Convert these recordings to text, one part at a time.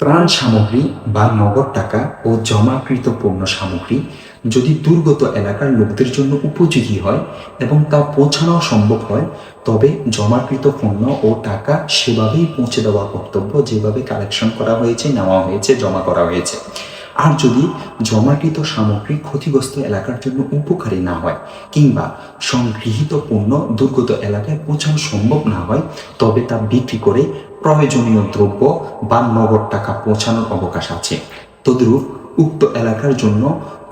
ত্রাণ সামগ্রী বা নগদ টাকা ও জমাকৃত পণ্য সামগ্রী যদি দুর্গত এলাকার লোকদের জন্য উপযোগী হয় এবং তা পৌঁছানো সম্ভব হয়, তবে জমাকৃত পণ্য ও টাকা সেভাবেই পৌঁছে দেওয়া কর্তব্য, যেভাবে কালেকশন করা হয়েছে, নেওয়া হয়েছে, জমা করা হয়েছে। আর যদি জমাকৃত সামগ্রী ক্ষতিগ্রস্ত এলাকার জন্য উপকারী না হয় কিংবা সংগৃহীত পণ্য দুর্গত এলাকায় পৌঁছানো সম্ভব না হয়, তবে তা বিক্রি করে প্রয়োজনীয় দ্রব্য বা নগদ টাকা পৌঁছানোর অবকাশ আছে। তদ্রূপ উক্ত এলাকার জন্য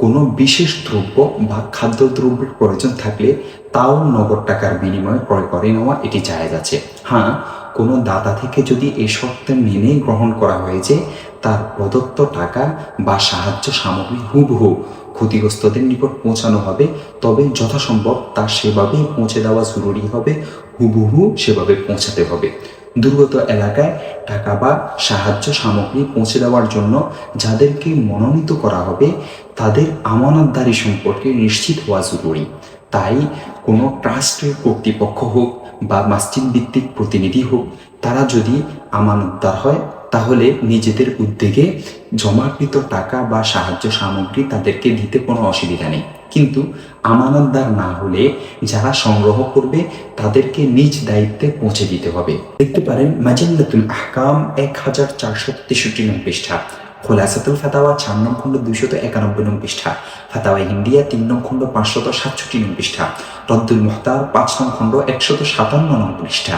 কোনো বিশেষ দ্রব্য বা খাদ্যদ্রব্যের প্রয়োজন থাকলে তাও নগদ টাকার বিনিময়ে ক্রয় করে নেওয়া এটি জায়েজ আছে। হ্যাঁ, কোনো দাতা থেকে যদি এই শর্ত মেনে গ্রহণ করা হয়েছে তার প্রদত্ত টাকা বা সাহায্য সামগ্রী হুবহু ক্ষতিগ্রস্তদের নিকট পৌঁছানো হবে, তবে যথাসম্ভব তা সেভাবেই পৌঁছে দেওয়া জরুরি হবে, হুবহু সেভাবে পৌঁছাতে হবে। দুর্গত এলাকায় টাকা বা সাহায্য সামগ্রী পৌঁছে দেওয়ার জন্য যাদেরকে মনোনীত করা হবে তাদের আমানতদারি সম্পর্কে নিশ্চিত হওয়া জরুরি। তাই কোনো ট্রাস্টের কর্তৃপক্ষ হোক বা মসজিদ ভিত্তিক প্রতিনিধি হোক, তারা যদি আমানতদার হয় তাহলে নিজেদের উদ্যোগে জমাকৃত টাকা বা সাহায্য সামগ্রী তাদেরকে দিতে কোনো অসুবিধা নেই। কিন্তু আমানতদার না হলে যারা সংগ্রহ করবে তাদেরকে নিজ দায়িত্বে পৌঁছে দিতে হবে। দেখতে পারেন মাজাল্লাতুল আহকাম 1463 নং পৃষ্ঠা, খোলাসাতুল ফাতাওয়া 4 নং খণ্ড 291 নং পৃষ্ঠা, ফাতাওয়া হিন্দিয়া 3 নং খণ্ড 567 নং পৃষ্ঠা, রদ্দুল মুহতার 5 নং খণ্ড 157 নং পৃষ্ঠা।